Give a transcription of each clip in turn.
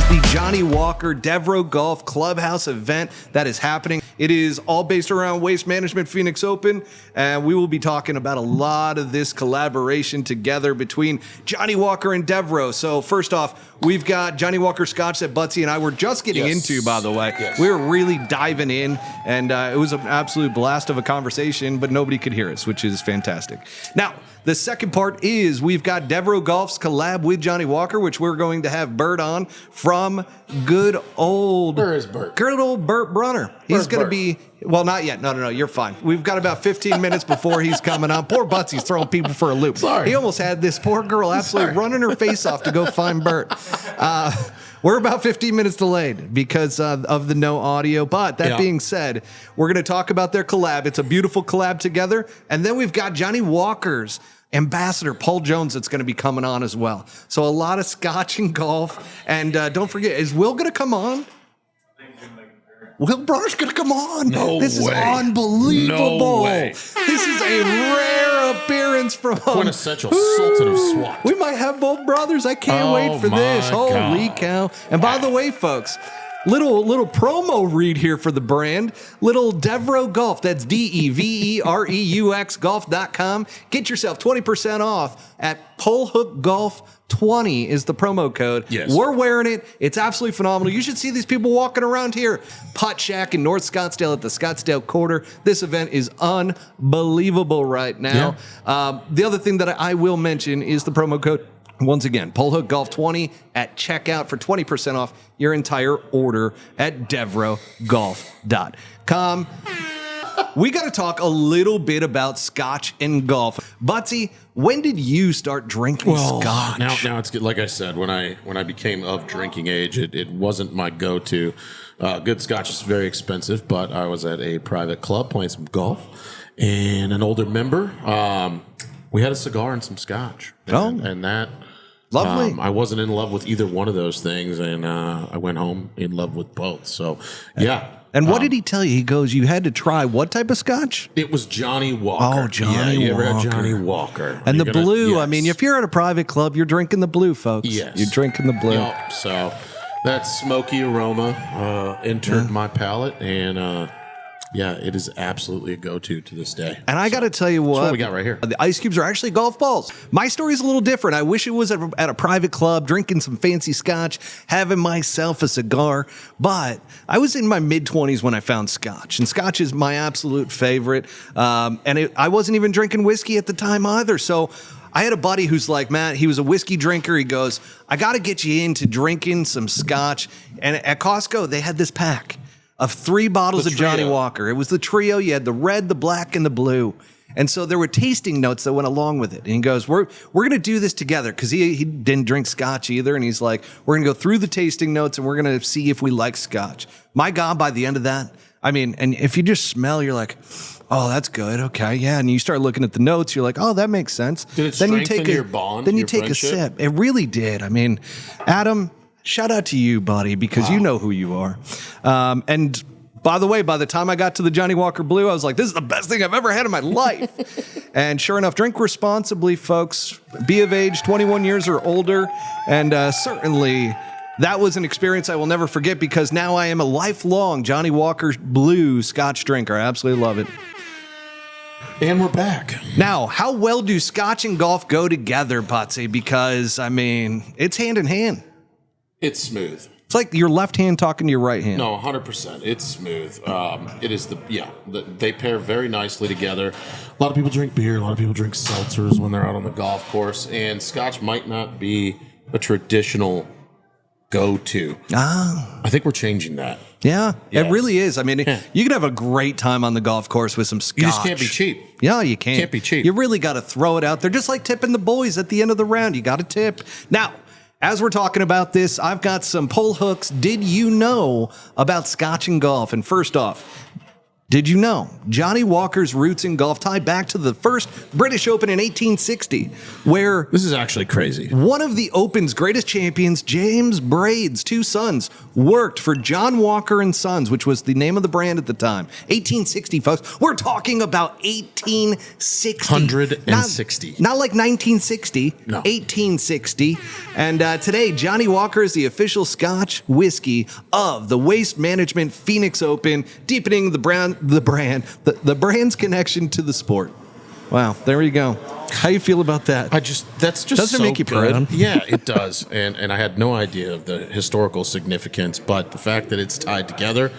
the Johnnie Walker Devereux Golf Clubhouse event that is happening. It is all based around Waste Management Phoenix Open, and we will be talking about a lot of this collaboration together between Johnnie Walker and Devereux. So first off, we've got Johnnie Walker Scotch that Buttsy and I were just getting into, by the way. Yes. We were really diving in, and it was an absolute blast of a conversation, but nobody could hear us, which is fantastic. Now, the second part is we've got Devereux Golf's collab with Johnnie Walker, which we're going to have Bert on from good old... Where is Bert? Good old Bert Brunner. He's going to Bert? be... Well, not yet. No, you're fine. We've got about 15 minutes before he's coming on. Poor Butsy's throwing people for a loop. Sorry. He almost had this poor girl absolutely running her face off to go find Bert. We're about 15 minutes delayed because of the no audio. But that being said, we're going to talk about their collab. It's a beautiful collab together. And then we've got Johnnie Walker's ambassador, Paul Jones, that's going to be coming on as well. So a lot of Scotch and golf. And don't forget, is Will going to come on? Will Brunner's going to come on. No This way. is unbelievable. No way. This is a rare appearance from Quintessential Sultan of SWAT. We might have both brothers. I can't wait for my this. Holy God. cow. And by the way, folks, little promo read here for the brand. Little Devereux Golf. That's DEVEREUX golf.com. Get yourself 20% off at Pullhook Golf 20 is the promo code. Yes. We're wearing it. It's absolutely phenomenal. You should see these people walking around here. Putt Shack in North Scottsdale at the Scottsdale Quarter. This event is unbelievable right now. The other thing that I will mention is the promo code. Once again, Pullhook Golf 20 at checkout for 20% off your entire order at DevereuxGolf.com. We got to talk a little bit about Scotch and golf. Buttsy, when did you start drinking Scotch? Now it's good. Like I said, when I became of drinking age, it wasn't my go-to. Good Scotch is very expensive, but I was at a private club playing some golf, and an older member, we had a cigar and some Scotch. And that... Lovely. I wasn't in love with either one of those things, and I went home in love with both. So, yeah. And what did he tell you? He goes, you had to try what type of Scotch? It was Johnnie Walker. Oh, Johnnie you ever had Walker. Johnnie Walker? And the You're gonna- blue, yes. I mean, if you're at a private club, you're drinking the blue, folks. Yes. You're drinking the blue. Yep. So that smoky aroma entered my palate, and it is absolutely a go-to to this day. And I got to tell you what we got right here. The ice cubes are actually golf balls. My story's a little different. I wish it was at a private club, drinking some fancy Scotch, having myself a cigar. But I was in my mid-20s when I found Scotch. And Scotch is my absolute favorite. I wasn't even drinking whiskey at the time either. So I had a buddy who's like, Matt, he was a whiskey drinker. He goes, I got to get you into drinking some Scotch. And at Costco, they had this pack of 3 bottles of Johnnie Walker. It was the trio. You had the red, the black, and the blue. And so there were tasting notes that went along with it. And he goes, we're going to do this together, because he didn't drink Scotch either. And he's like, we're going to go through the tasting notes, and we're going to see if we like Scotch. My God, by the end of that, I mean, and if you just smell, you're like, oh, that's good. Okay, yeah. And you start looking at the notes, you're like, oh, that makes sense. Did it strengthen your bond, Then you your take friendship? a sip. It really did. I mean, Adam, shout out to you, buddy, because you know who you are. And by the way, by the time I got to the Johnnie Walker Blue, I was like, this is the best thing I've ever had in my life. And sure enough, drink responsibly, folks. Be of age, 21 years or older. And certainly that was an experience I will never forget, because now I am a lifelong Johnnie Walker Blue Scotch drinker. I absolutely love it. And we're back. Now, how well do Scotch and golf go together, Buttsy? Because, I mean, it's hand in hand. It's smooth. It's like your left hand talking to your right hand. No, 100%. It's smooth. It is they pair very nicely together. A lot of people drink beer. A lot of people drink seltzers when they're out on the golf course. And Scotch might not be a traditional go-to. I think we're changing that. Yeah, Yes. it really is. I mean, you can have a great time on the golf course with some Scotch. You just can't be cheap. Yeah, you can't. Can't be cheap. You really got to throw it out there, just like tipping the boys at the end of the round. You got to tip. Now, as we're talking about this, I've got some pull hooks. Did you know about Scotch and golf? And first off, Did you know Johnnie Walker's roots in golf tie back to the first British Open in 1860, where This is actually crazy. one of the Open's greatest champions, James Braid's two sons, worked for John Walker and Sons, which was the name of the brand at the time. 1860, folks. We're talking about 1860. 160. Not like 1960. No. 1860. And today, Johnnie Walker is the official Scotch whiskey of the Waste Management Phoenix Open, deepening the brand's connection to the sport. Wow, there you go. How you feel about that? That's just Doesn't so make you good. proud? Yeah, it does. And I had no idea of the historical significance, but the fact that it's tied together.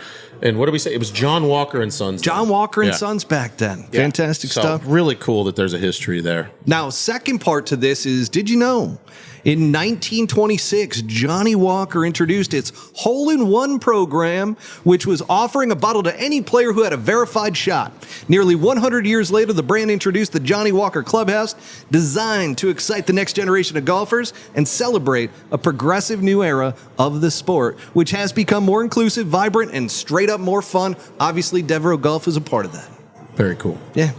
And what did we say? It was John Walker and Sons. John Walker and Yeah. Sons back then. Yeah. Fantastic So, stuff. Really cool that there's a history there. Now, second part to this is, did you know? In 1926, Johnnie Walker introduced its hole-in-one program, which was offering a bottle to any player who had a verified shot. Nearly 100 years later, the brand introduced the Johnnie Walker Clubhouse, designed to excite the next generation of golfers and celebrate a progressive new era of the sport, which has become more inclusive, vibrant, and straight up more fun. Obviously, Devereux Golf is a part of that. Very cool. Yeah.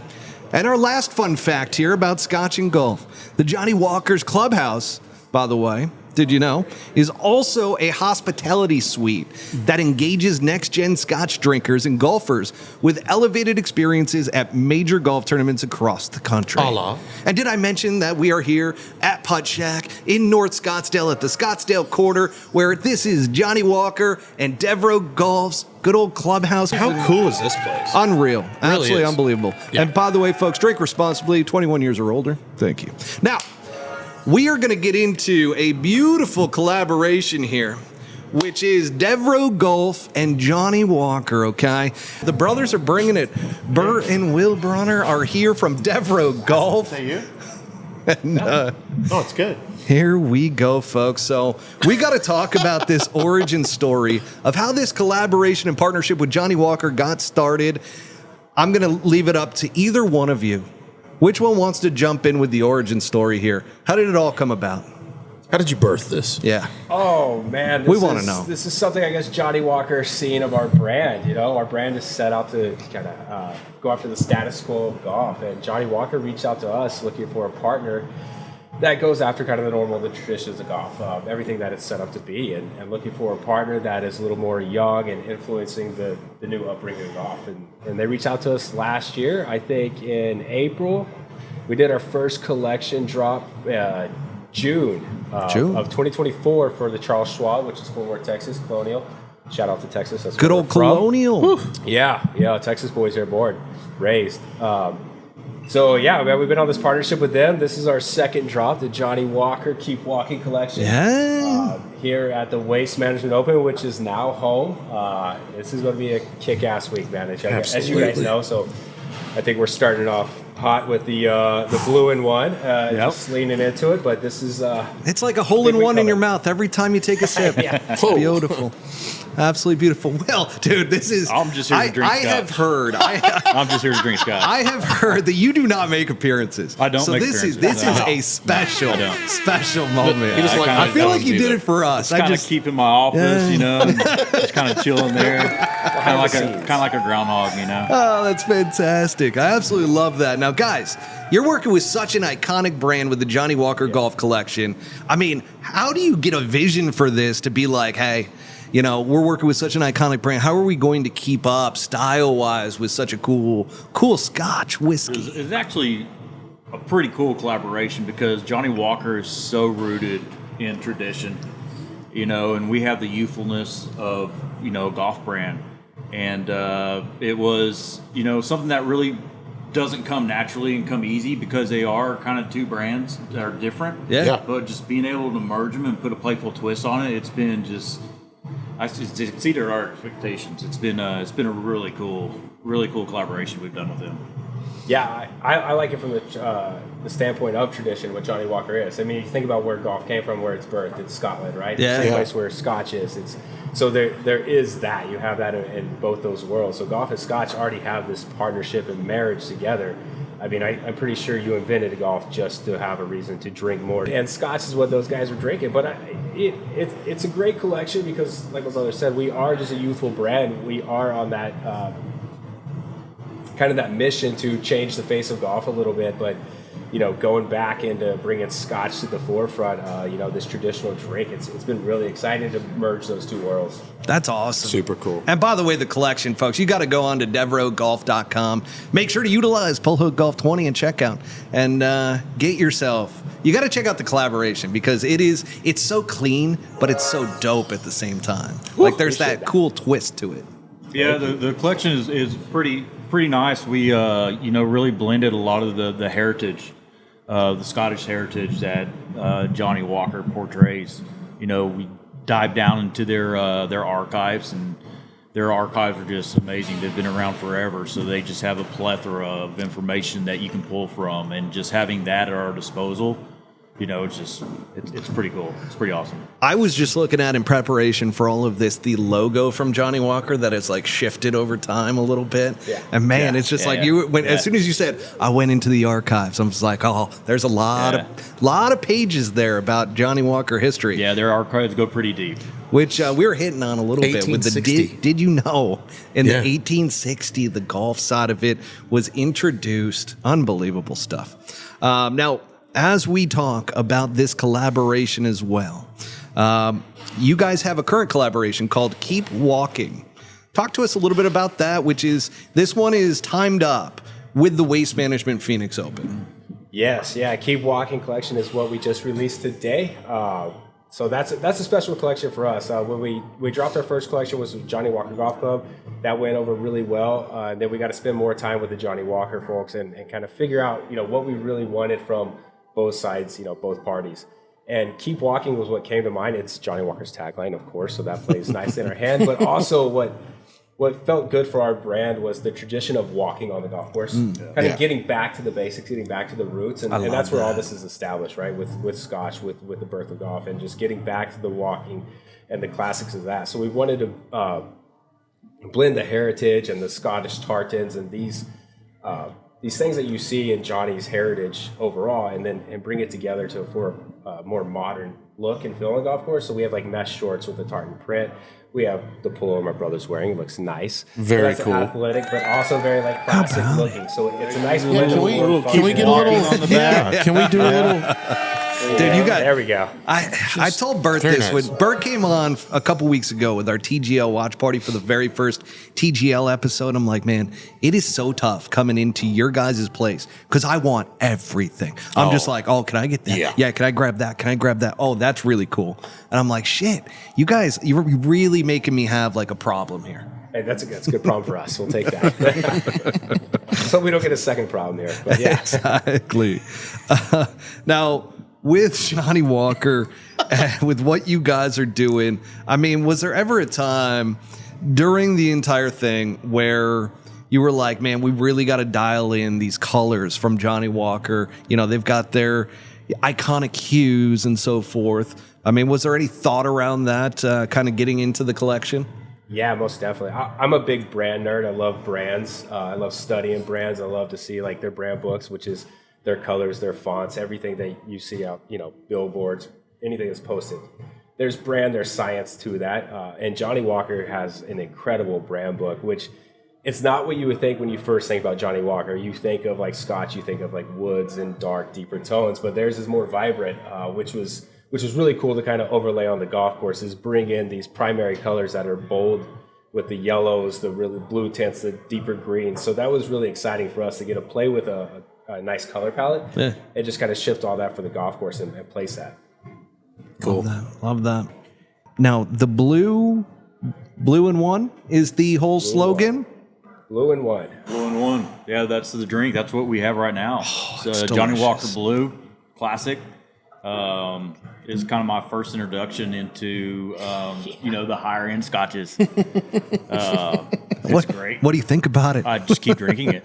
And our last fun fact here about Scotch and golf. The Johnnie Walker's Clubhouse, by the way, did you know, is also a hospitality suite that engages next-gen Scotch drinkers and golfers with elevated experiences at major golf tournaments across the country. Allah. And did I mention that we are here at Putt Shack in North Scottsdale at the Scottsdale Quarter, where this is Johnnie Walker and Devereux Golf's good old clubhouse. How cool is this place? Unreal. Really Absolutely is. unbelievable. Yeah. And by the way, folks, drink responsibly, 21 years or older. Thank you. Now, we are going to get into a beautiful collaboration here, which is Devereux Golf and Johnnie Walker, okay? The brothers are bringing it. Bert and Will Bronner are here from Devereux Golf. Is that you? And, Oh, it's good. here we go, folks. So we got to talk about this origin story of how this collaboration and partnership with Johnnie Walker got started. I'm going to leave it up to either one of you. Which one wants to jump in with the origin story here? How did it all come about? How did you birth this? Yeah. Oh man, We wanna know. This is something I guess Johnnie Walker seen of our brand. You know, our brand is set out to kind of go after the status quo of golf, and Johnnie Walker reached out to us looking for a partner that goes after kind of the traditions of golf, everything that it's set up to be, and looking for a partner that is a little more young and influencing the new upbringing of golf. And they reached out to us last year, I think in April. We did our first collection drop June of 2024 for the Charles Schwab, which is Fort Worth, Texas, Colonial. Shout out to Texas. That's Good where old we're from. Colonial. Yeah, Texas boys here born, raised. So yeah, man, we've been on this partnership with them. This is our second drop, the Johnnie Walker Keep Walking collection. Yeah. Here at the Waste Management Open, which is now home. This is going to be a kick-ass week, man. As you guys Absolutely. know. So I think we're starting off hot with the blue and one, just leaning into it. But this is It's like a hole in one in your mouth every time you take a sip. It's beautiful. Absolutely beautiful. Well, dude, this is. I'm just here to drink I have scotch. heard. I'm just here to drink scotch. I have heard that you do not make appearances. I don't so make this appearances. is No. a special, I don't. special moment. He just like- I feel like you do did that. it for us. Kind of keep in my office, you know, just kind of chilling there, kind of the scenes. like a groundhog, you know. Oh, that's fantastic. I absolutely love that. Now, guys, you're working with such an iconic brand with the Johnnie Walker Golf Collection. I mean, how do you get a vision for this to be like, hey, you know, we're working with such an iconic brand. How are we going to keep up style-wise with such a cool Scotch whiskey? It's actually a pretty cool collaboration because Johnnie Walker is so rooted in tradition, you know, and we have the youthfulness of, you know, a golf brand. And it was, you know, something that really doesn't come naturally and come easy because they are kind of two brands that are different. Yeah. But just being able to merge them and put a playful twist on it, it's been just, it's exceeded our expectations. It's been a really cool collaboration we've done with them. Yeah, I like it from the standpoint of tradition, what Johnnie Walker is. I mean, you think about where golf came from, where it's birthed. It's Scotland, right? Yeah. Same place where Scotch is. So there is that. You have that in both those worlds. So golf and Scotch already have this partnership and marriage together. I mean, I'm pretty sure you invented golf just to have a reason to drink more. And Scotch is what those guys were drinking. But it's a great collection because, like my brother said, we are just a youthful brand. We are on that kind of that mission to change the face of golf a little bit, but going back into bringing Scotch to the forefront, this traditional drink, it's been really exciting to merge those two worlds. That's awesome. Super cool. And by the way, the collection, folks, you got to go on to DevereuxGolf.com. Make sure to utilize Pull Hook Golf 20 and checkout and get yourself. You got to check out the collaboration because it's so clean, but it's so dope at the same time. Like there's that cool twist to it. Yeah, the collection is pretty nice. We really blended a lot of the heritage, the Scottish heritage that Johnnie Walker portrays. We dive down into their archives, and their archives are just amazing. They've been around forever, so they just have a plethora of information that you can pull from, and just having that at our disposal, it's pretty cool. It's pretty awesome. I was just looking at in preparation for all of this, the logo from Johnnie Walker that has like shifted over time a little bit. Yeah. And man, it's just as soon as you said, I went into the archives, I was like, oh, there's a lot of pages there about Johnnie Walker history. Yeah, their archives go pretty deep. Which we were hitting on a little bit with the did you know in the 1860 the golf side of it was introduced. Unbelievable stuff. Now, as we talk about this collaboration as well, you guys have a current collaboration called Keep Walking. Talk to us a little bit about that, this one is timed up with the Waste Management Phoenix Open. Yes, Keep Walking collection is what we just released today. So that's a special collection for us. When we dropped our first collection was with Johnnie Walker Golf Club. That went over really well. And then we got to spend more time with the Johnnie Walker folks and kind of figure out what we really wanted from both sides, both parties. And Keep Walking was what came to mind. It's Johnnie Walker's tagline, of course, so that plays nice in our hand. But also what felt good for our brand was the tradition of walking on the golf course, kind of getting back to the basics, getting back to the roots. And that's where all this is established, right, with Scotch, with the birth of golf, and just getting back to the walking and the classics of that. So we wanted to blend the heritage and the Scottish tartans and these things that you see in Johnny's heritage overall, and bring it together for a more modern look and feel on the golf course. So we have like mesh shorts with the tartan print. We have the pullover my brother's wearing. It looks nice. Very so cool. Athletic, but also very like classic looking. So it's a nice blend. Can we get a little on the back? Can we do a little? Dude, you got. There we go. I told Bert this when Bert came on a couple weeks ago with our TGL watch party for the very first TGL episode. I'm like, man, it is so tough coming into your guys' place because I want everything. I'm just like, oh, can I get that? Yeah, can I grab that? Can I grab that? Oh, that's really cool. And I'm like, shit, you guys, you're really making me have like a problem here. Hey, that's a good problem for us. We'll take that. So we don't get a second problem here. But yeah. Exactly. Now, with Johnnie Walker, with what you guys are doing, I mean, was there ever a time during the entire thing where you were like, man, we really got to dial in these colors from Johnnie Walker? They've got their iconic hues and so forth. I mean, was there any thought around that kind of getting into the collection? Yeah, most definitely. I'm a big brand nerd. I love brands. I love studying brands. I love to see like their brand books, which is their colors, their fonts, everything that you see out, billboards, anything that's posted. There's science to that. And Johnnie Walker has an incredible brand book, which it's not what you would think when you first think about Johnnie Walker. You think of like Scotch, you think of like woods and dark, deeper tones, but theirs is more vibrant, which was really cool to kind of overlay on the golf courses, bring in these primary colors that are bold with the yellows, the really blue tints, the deeper greens. So that was really exciting for us to get to play with a nice color palette and just kind of shift all that for the golf course and place that. Cool. Love that. Now, the blue and one is the whole slogan? Blue and one. Blue and one. Yeah, that's the drink. That's what we have right now. Oh, it's Johnnie Walker Blue Classic. Is kind of my first introduction into, the higher end scotches. It's great. What do you think about it? I just keep drinking it.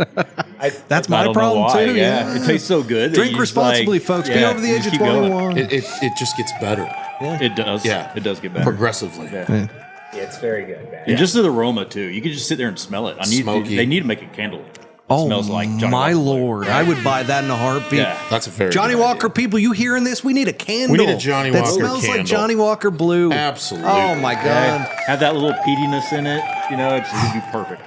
That's my problem too. Yeah, it tastes so good. Drink responsibly, folks. Be over the age of 21. It just gets better. Yeah. It does. Yeah, it does get better progressively. Yeah, it's very good, man. And just the aroma too. You can just sit there and smell it. They need to make a candle. Oh, smells like Johnnie my Walker Lord. I would buy that in a heartbeat. Yeah. That's a very Johnnie good Walker idea. People, you hearing this? We need a candle. We need a Johnnie that Walker smells candle. like Johnnie Walker Blue. Absolutely. Oh, my God. Have that little peatiness in it. It's going to be perfect.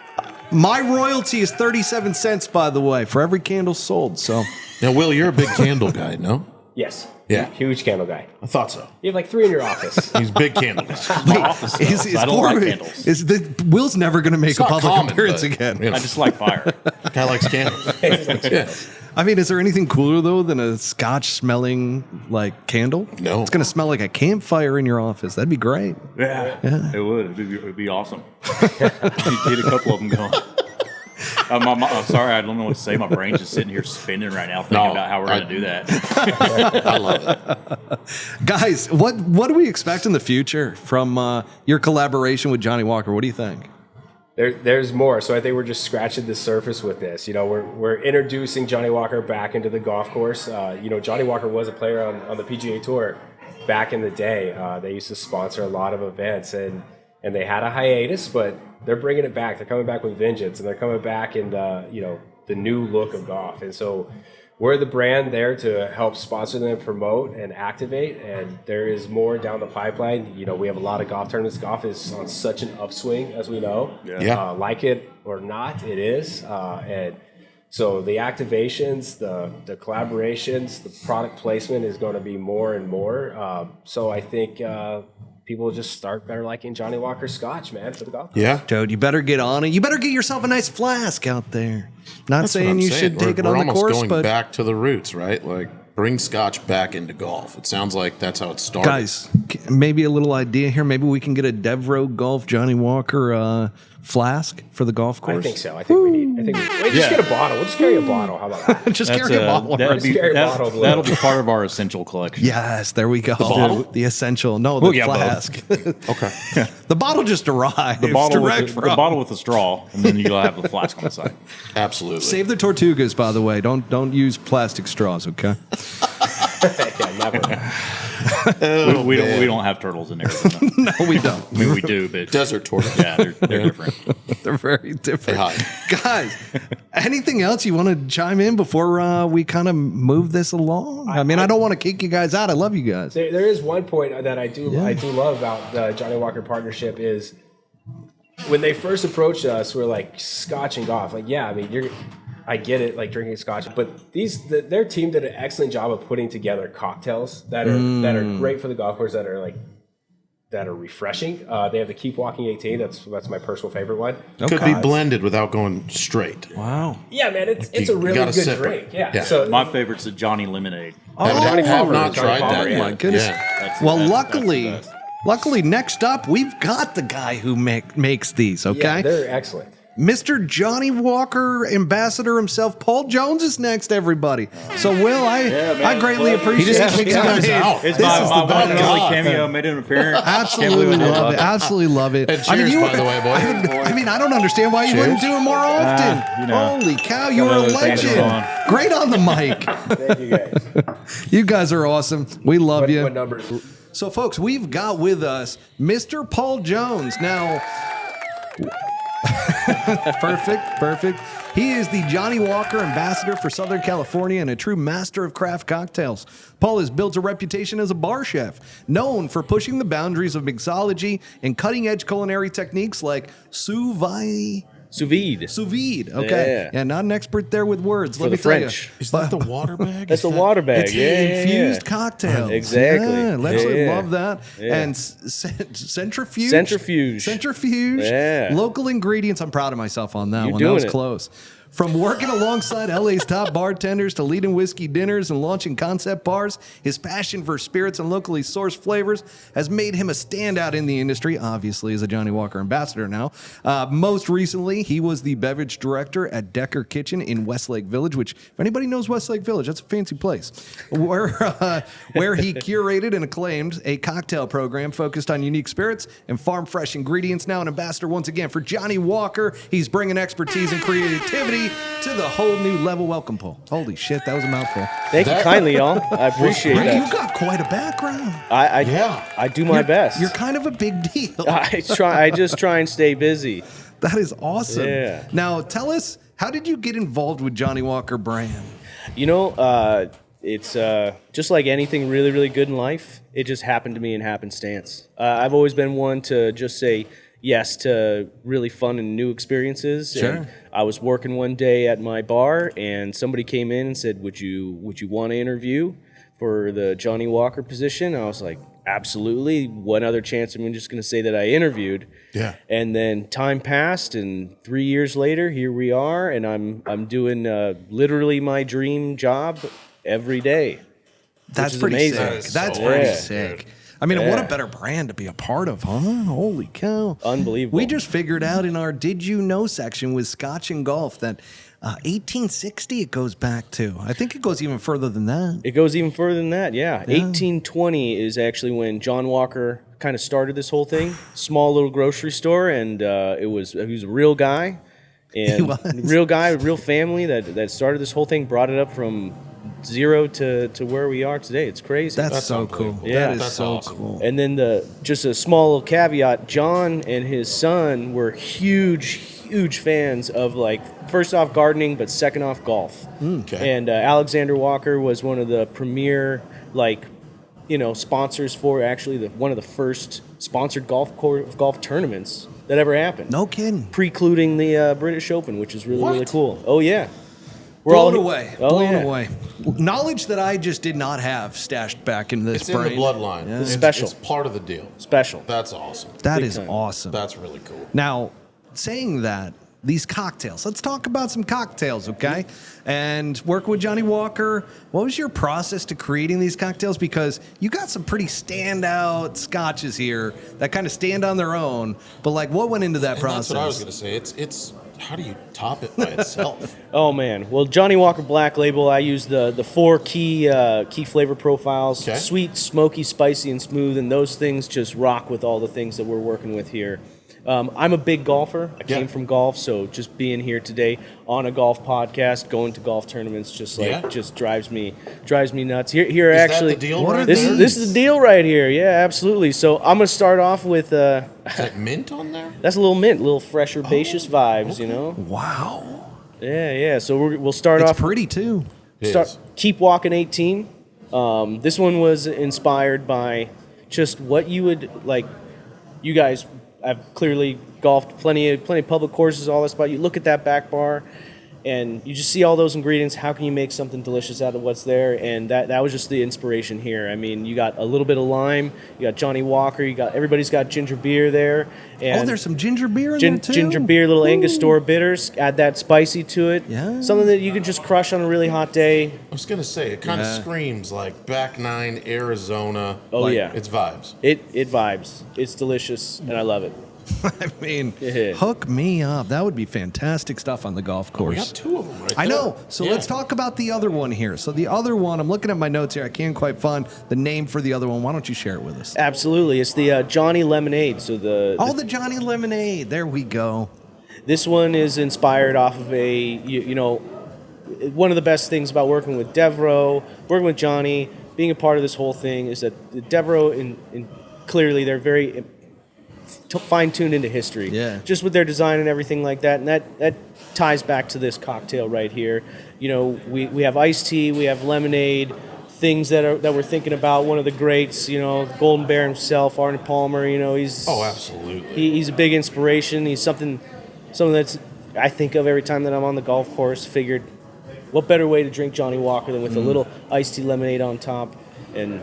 My royalty is 37 cents, by the way, for every candle sold. So Now, Will, you're a big candle guy, no? Yes. Yeah. Huge candle guy. I thought so. You have like 3 in your office. He's a big candle guy. My office smells. I don't like candles. Will's never going to make It's a not public common, appearance but, again. you know, I just like fire. guy likes candles. Yeah. I mean, is there anything cooler though than a Scotch smelling like candle? No. It's going to smell like a campfire in your office. That'd be great. Yeah, it would. It'd be awesome. Get a couple of them going. I'm sorry, I don't know what to say. My brain's just sitting here spinning right now, thinking about how we're going to do that. I love it. Guys, what do we expect in the future from your collaboration with Johnnie Walker? What do you think? There's more. So I think we're just scratching the surface with this. You know, we're introducing Johnnie Walker back into the golf course. You know, Johnnie Walker was a player on the PGA Tour back in the day. They used to sponsor a lot of events, and they had a hiatus, but they're bringing it back. They're coming back with vengeance, and they're coming back in the new look of golf. And so we're the brand there to help sponsor them, promote, and activate. And there is more down the pipeline. You know, we have a lot of golf tournaments. Golf is on such an upswing, as we know. Yeah. Like it or not, it is. And so the activations, the collaborations, the product placement is going to be more and more. So I think people just start better liking Johnnie Walker Scotch, man, for the golf. Yeah. Toad, you better get on it. You better get yourself a nice flask out there. Not That's what saying I'm you saying. should take it We're on the almost course, going but back to the roots, right? Like, bring Scotch back into golf. It sounds like that's how it started. guys, maybe a little idea here. Maybe we can get a Devereux Golf Johnnie Walker flask for the golf course. I think so. I think we need. Just get a bottle. We'll just carry a bottle. How about that? Just carry a bottle. That'll be part of our essential collection. Yes, there we go. The bottle? The essential. No, the get both. flask. Okay. The bottle just arrived. The bottle, direct with from. the bottle with the straw, and then you'll have the flask on the side. Absolutely. Save the Tortugas, by the way. Don't use plastic straws, okay? Yeah, never. We don't have turtles in Arizona. No, we don't. I mean, we do, but Desert tortoise. yeah, they're different. They're very different. They Guys, anything else you want to chime in before we kind of move this along? I mean, I don't want to kick you guys out. I love you guys. There is one point that I do love about the Johnnie Walker partnership is when they first approached us, we're like Scotch and golf. Like, yeah, I mean, I get it, like drinking Scotch, but their team did an excellent job of putting together cocktails that are great for the golf course, that are refreshing. They have the Keep Walking 18. That's my personal favorite one. Could be blended without going straight. Wow. Yeah, man, it's a you really gotta good sip it. drink. Yeah. Yeah. So My favorite's the Johnny Lemonade. Johnny have Palmer, not Johnny tried Palmer, that yeah. yet. My goodness. Yeah. Well, That's luckily, the best. next up, we've got the guy who makes these, okay? Yeah, they're excellent. Mr. Johnnie Walker ambassador himself, Paul Jones, is next, everybody. So, Will, I greatly appreciate He just kicks guys out. It's This my is one the best and only guy. cameo. Made an appearance. Absolutely love it. Absolutely love it. And cheers, by the way, boys. I mean, I don't understand why you wouldn't do it more often. Holy cow, you're a those things are legend. fun. Great on the mic. Thank you guys. You guys are awesome. We love you. What numbers? So, folks, we've got with us Mr. Paul Jones. Now, perfect. He is the Johnnie Walker ambassador for Southern California and a true master of craft cocktails. Paul has built a reputation as a bar chef, known for pushing the boundaries of mixology and cutting-edge culinary techniques like sous vide. Okay. Yeah. Not an expert there with words. Let For me the tell French. Is that the water bag? That's the water bag. It's Yeah, infused yeah. cocktails. Exactly. Yeah, absolutely Yeah. love that. Yeah. And centrifuge. Centrifuge. Yeah. Local ingredients. I'm proud of myself on that You're one. That doing was it. close. From working alongside LA's top bartenders to leading whiskey dinners and launching concept bars, his passion for spirits and locally sourced flavors has made him a standout in the industry, obviously as a Johnnie Walker ambassador now. Most recently, he was the beverage director at Decker Kitchen in Westlake Village, which, if anybody knows Westlake Village, that's a fancy place, where he curated and acclaimed a cocktail program focused on unique spirits and farm-fresh ingredients. Now an ambassador once again for Johnnie Walker. He's bringing expertise and creativity to the whole new level. Welcome, Paul. Holy shit, that was a mouthful. Thank you kindly, y'all. I appreciate Great, that. you got quite a background. I do my best. You're kind of a big deal. I just try and stay busy. That is awesome. Yeah. Now, tell us, how did you get involved with Johnnie Walker brand? You know, it's just like anything really, really good in life. It just happened to me in happenstance. I've always been one to just say, yes to really fun and new experiences. Sure. And I was working one day at my bar, and somebody came in and said, "Would you want to interview for the Johnnie Walker position?" I was like, "Absolutely. What other chance am I just going to say that I interviewed?" Yeah. And then time passed, and 3 years later, here we are, and I'm doing literally my dream job every day. That's is pretty amazing. sick. That is That's so pretty awesome, sick. dude. I mean, what a Yeah. better brand to be a part of, huh? Holy cow. Unbelievable. We just figured out in our Did You Know section with Scotch and Golf that 1860 it goes back to. I think it goes even further than that. It goes even further than that, yeah. 1820 is actually when John Walker kind of started this whole thing. Small little grocery store, and he was a real guy. And was. real family that started this whole thing, brought it up from zero to where we are today. It's crazy. That's so cool. unbelievable. Yeah. That is That's so awesome. cool. And then just a small little caveat, John and his son were huge fans of, like, first off gardening, but second off golf. Okay. And Alexander Walker was one of the premier, like, sponsors for actually one of the first sponsored golf tournaments that ever happened. No kidding. Precluding the British Open, which is really, really What? cool. Oh, yeah. Blown away. Oh, Blown yeah. away. Knowledge that I just did not have stashed back in this It's in brain. the bloodline. Yeah. It's, Special. It's part of the deal. Special. That's awesome. That Big is time. awesome. That's really cool. Now, saying that, these cocktails. Let's talk about some cocktails, okay? And working with Johnnie Walker, what was your process to creating these cocktails? Because you got some pretty standout scotches here that kind of stand on their own. But, like, what went into that And process? that's what I was going to say. It's how do you top it by itself? Oh man! Well, Johnnie Walker Black Label, I use the 4 key flavor profiles: Okay. sweet, smoky, spicy, and smooth. And those things just rock with all the things that we're working with here. I'm a big golfer. I came from golf, so just being here today on a golf podcast, going to golf tournaments, just drives me nuts. Here Is that actually, the deal What right are this there? is this is the deal right here. Yeah, absolutely. So I'm gonna start off with Is that mint on there? that's a little mint, a little fresh herbaceous vibes, you know. Wow. Yeah. So we'll start It's off. pretty, too. It Start is. Keep Walking 18. This one was inspired by just what you would like. You guys have clearly golfed plenty of public courses, all this spot. You look at that back bar, and you just see all those ingredients. How can you make something delicious out of what's there? And that was just the inspiration here. I mean, you got a little bit of lime, you got Johnnie Walker, everybody's got ginger beer there. And Oh, there's some ginger beer in there, too? ginger beer, little Angostura bitters. Add that spicy to it. Yeah. Something that you can just crush on a really hot day. I was going to say, it kind of screams like back nine, Arizona. Oh, like, yeah. It's vibes. It vibes. It's delicious, and I love it. I mean, Yeah. hook me up. That would be fantastic stuff on the golf We course. got 2 of them right I there. know. So Yeah. let's talk about the other one here. So the other one, I'm looking at my notes here. I can't quite find the name for the other one. Why don't you share it with us? Absolutely. It's the Johnnie Lemonade. So The Johnnie Lemonade. There we go. this one is inspired off of one of the best things about working with Devereux, working with Johnnie, being a part of this whole thing is that the Devereux, in clearly, they're very fine-tuned into history. Yeah. Just with their design and everything like that. And that ties back to this cocktail right here. You know, we have iced tea, we have lemonade, things that we're thinking about. One of the greats, Golden Bear himself, Arnold Palmer, he's... Oh, absolutely. He's a big inspiration. He's something that's I think of every time that I'm on the golf course. Figured, what better way to drink Johnnie Walker than with a little iced tea lemonade on top, and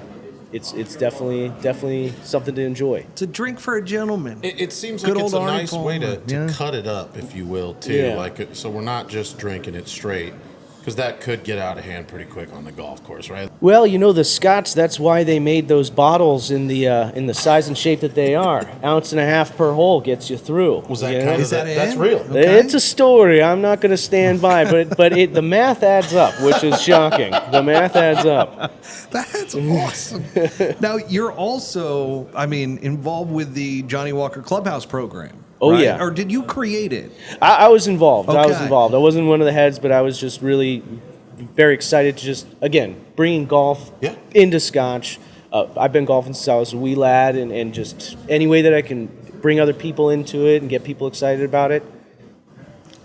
it's definitely something to enjoy. It's a drink for a gentleman. It seems Good like it's a old Arnie nice way to Palmer, yeah. cut it up, if you will, too. Yeah. Like, so we're not just drinking it straight, because that could get out of hand pretty quick on the golf course, right? Well, the Scotch. That's why they made those bottles in the size and shape that they are. 1.5 ounces per hole gets you through. Was that you know? kind of Is that that's it? real? Okay. It's a story. I'm not going to stand by, but the math adds up, which is shocking. The math adds up. That's awesome. Now, you're also, involved with the Johnnie Walker Clubhouse program. Oh, right? yeah. Or did you create it? I was involved. I was Okay. involved. I wasn't one of the heads, but I was just really very excited to just, again, bringing golf Yeah. into Scotch. I've been golfing since I was a wee lad, and just any way that I can bring other people into it and get people excited about it.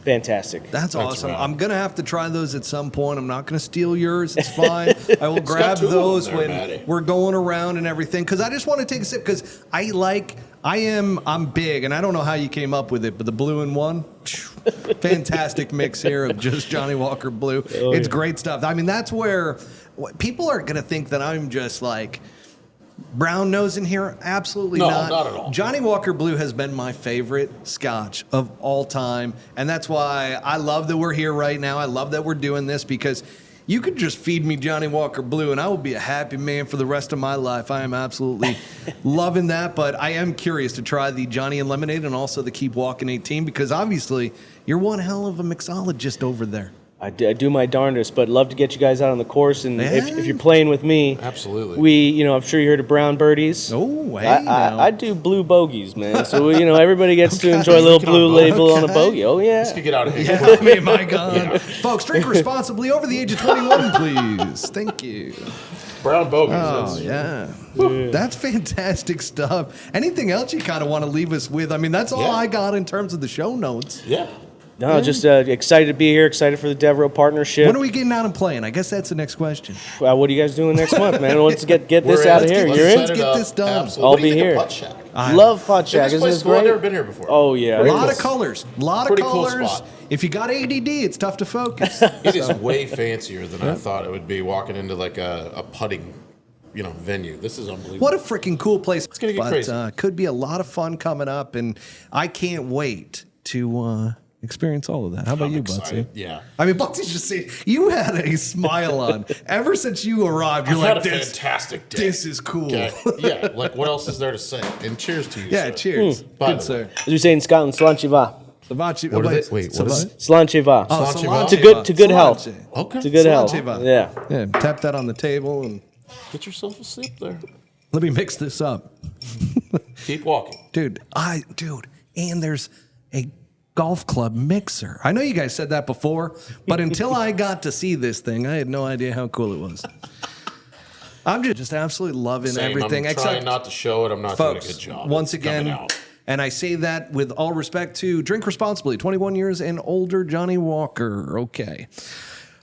Fantastic. That's awesome. rad. I'm going to have to try those at some point. I'm not going to steal yours. It's fine. I will grab two of those them there, when Maddie. we're going around and everything. Because I just want to take a sip. Because I'm big, and I don't know how you came up with it, but the blue in one, fantastic mix here of just Johnnie Walker Blue. It's great stuff. I mean, that's where people are going to think that I'm just like brown nose in here. Absolutely No, not. not at all. Johnnie Walker Blue has been my favorite Scotch of all time, and that's why I love that we're here right now. I love that we're doing this because you could just feed me Johnnie Walker Blue, and I will be a happy man for the rest of my life. I am absolutely loving that, but I am curious to try the Johnny and Lemonade and also the Keep Walking 18 because obviously you're one hell of a mixologist over there. I do my darndest, but love to get you guys out on the course. And Yeah. if you're playing with me, Absolutely. I'm sure you heard of brown birdies. Oh, hey I do blue bogeys, man. So everybody gets to enjoy a little Looking blue on label on a okay. bogey. Oh yeah. Let's get out of here. Yeah, I mean, my God. Folks, drink responsibly over the age of 21, please. Thank you. Brown bogeys. Oh, yeah. That's fantastic stuff. Anything else you kind of want to leave us with? I mean, that's all Yeah. I got in terms of the show notes. Yeah. No, just excited to be here. Excited for the Devereux partnership. When are we getting out and playing? I guess that's the next question. What are you guys doing next month, man? Let's get this We're out in. of here. Let's You're get in? this- get this done. Absolutely. I'll What do you be think here. of Putt Shack? Love Putt Shack. This Isn't place this cool. I've great? never been here before. Oh yeah. A Pretty lot cool. of colors. A lot of Pretty cool colors. spot. If you got ADD, it's tough to focus. It is way fancier than I thought it would be walking into like a putting, venue. This is unbelievable. What a freaking cool place. It's gonna get crazy. Could be a lot of fun coming up, and I can't wait to experience all of that. How about I'm you, excited. Buttsy? Yeah. I mean, Butsy's just saying, you had a smile on ever since you arrived. You're I've like, had a this, fantastic day. this is cool. Okay. Yeah. Like, what else is there to say? And cheers to you. Yeah, sir. cheers. By Good, the sir. As we say in Scotland, Slanchiva. Savachi. What is it? Wait, what is it? Slanchiva. Oh, Slanchiva. To good health. Okay. To good health. Slanchiva. Yeah. Yeah, tap that on the table and Get yourself a sip there. let me mix this up. Keep walking. Dude, and there's a golf club mixer. I know you guys said that before, but until I got to see this thing, I had no idea how cool it was. I'm just absolutely loving Same. everything. I'm trying except, not to show it. I'm not folks, doing a good job. once It's coming again, out. and I say that with all respect to drink responsibly, 21 years and older Johnnie Walker. Okay.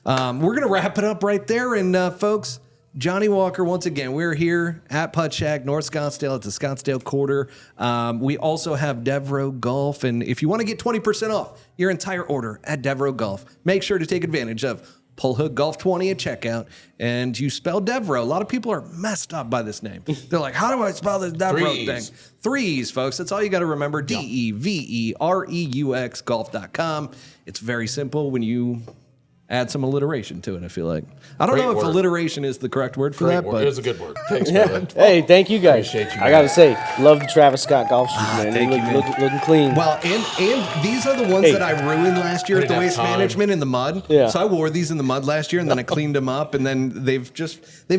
We're going to wrap it up right there. And folks, Johnnie Walker, once again, we're here at Putt Shack North Scottsdale at the Scottsdale Quarter. We also have Devereux Golf. And if you want to get 20% off your entire order at Devereux Golf, make sure to take advantage of Pull Hook Golf 20 at checkout. And you spell Devereux. A lot of people are messed up by this name. They're like, how do I spell this Devereux thing? 3 E's, folks. That's all you got to remember. DEVEREUX golf.com. It's very simple when you add some alliteration to it, I feel like. I don't Great know if word. alliteration is the correct word for Great that, word. but It was a good word. Thanks, Yeah. brother. Hey, thank you guys. Appreciate you, I gotta man. say, love the Travis Scott golf shoes, man. thank They you, look, man. looking clean. well, and these are the ones Hey. that I ruined last year I at the didn't have Waste time. Management in the mud. Yeah. So I wore these in the mud last year, and then I cleaned them up, and then they've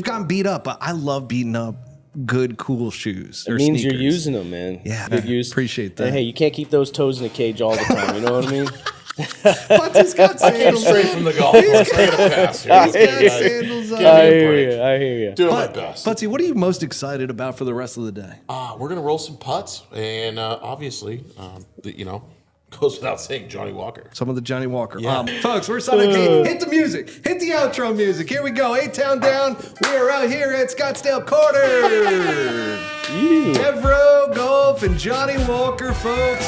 gotten beat up. But I love beating up good, cool shoes. it or means you're sneakers. using them, man. Yeah, Good use. appreciate that. And hey, you can't keep those toes in a cage all the time. You know what I mean? But he's got I came sandals. straight from the golf course. Straight up pass here. He's got sandals on. Give me I a hear break. you. I hear you. Doing my best. Buttsy, what are you most excited about for the rest of the day? We're gonna roll some putts, and obviously, goes without saying, Johnnie Walker. Some of the Johnnie Walker. Yeah. Folks, we're signing. Hey, hit the music. Hit the outro music. Here we go. A-Town down. We are out here at Scottsdale Quarter. Devereux Golf and Johnnie Walker, folks.